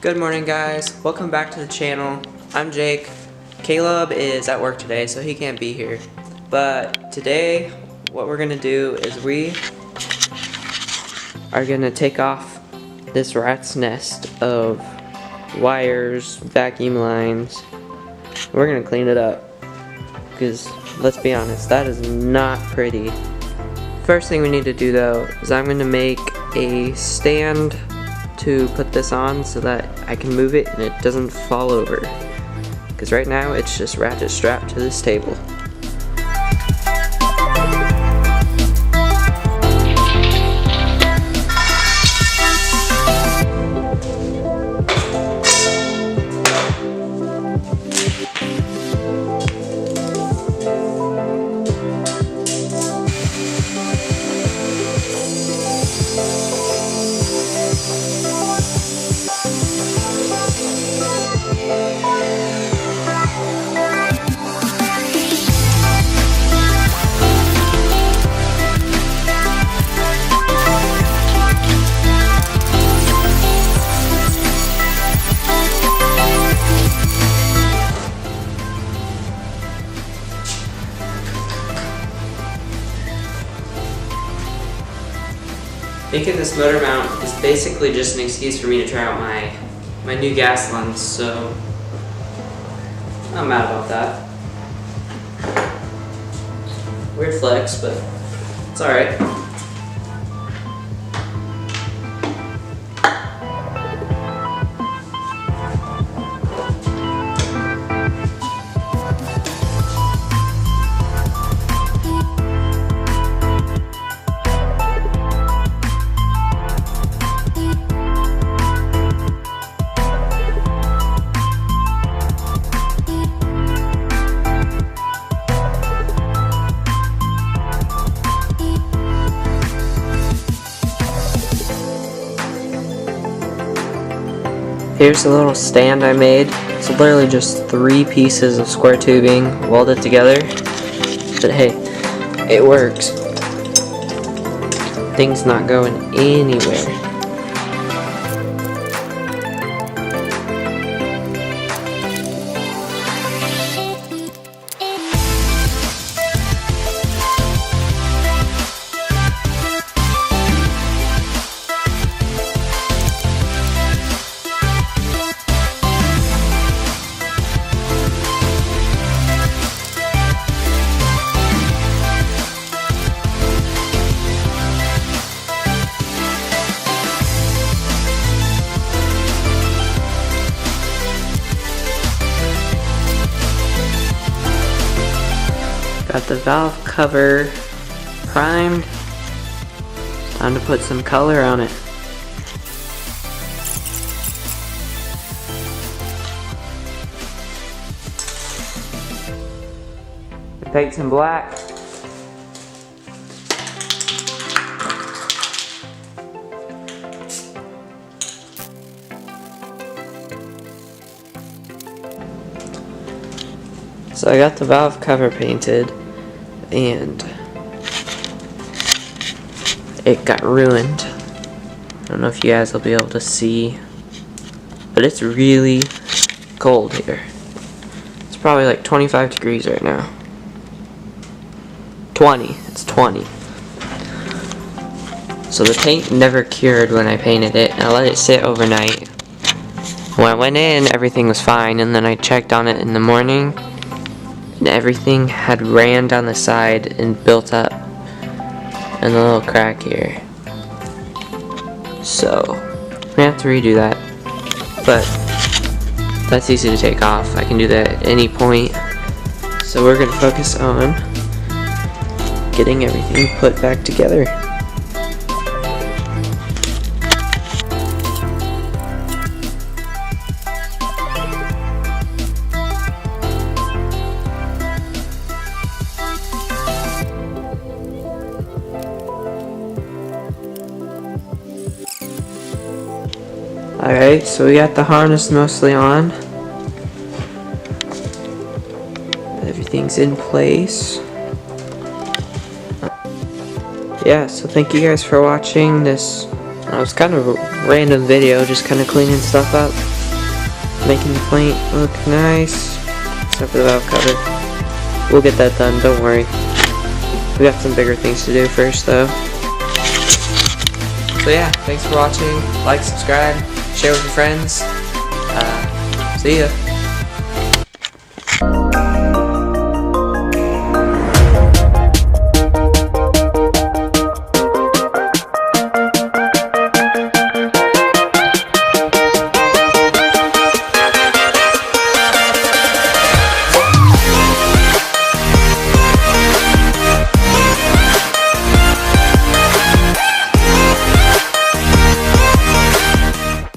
Good morning, guys. Welcome back to the channel. I'm Jake. Caleb is at work today, so he can't be here. But today, what we're gonna do is we are gonna take off this rat's nest of wires, vacuum lines. We're gonna clean it up because let's be honest, that is not pretty. First thing we need to do though is I'm gonna make a stand to put this on so that I can move it and it doesn't fall over, because right now it's just ratchet strapped to this table. Making this motor mount is basically just an excuse for me to try out my new gas lens, so I'm not mad about that. Weird flex, but it's alright. Here's a little stand I made. It's literally just 3 pieces of square tubing welded together. But hey, it works. Thing's not going anywhere. Got the valve cover primed. Time to put some color on it. Paint some black. So I got the valve cover painted and it got ruined. I don't know if you guys will be able to see, but it's really cold here. It's probably like 25 degrees right now. 20, it's 20. So the paint never cured when I painted it, and I let it sit overnight. When I went in, everything was fine, and then I checked on it in the morning, and everything had ran down the side and built up in a little crack here. So I'm gonna have to redo that, but that's easy to take off. I can do that at any point. So we're gonna focus on getting everything put back together. Alright, so we got the harness mostly on. Everything's in place. Yeah, so thank you guys for watching this. It was kind of a random video, just kind of cleaning stuff up. making the paint look nice, except for the valve cover. We'll get that done, don't worry. We got some bigger things to do first though. So yeah, thanks for watching. Like, subscribe, share with your friends. See ya.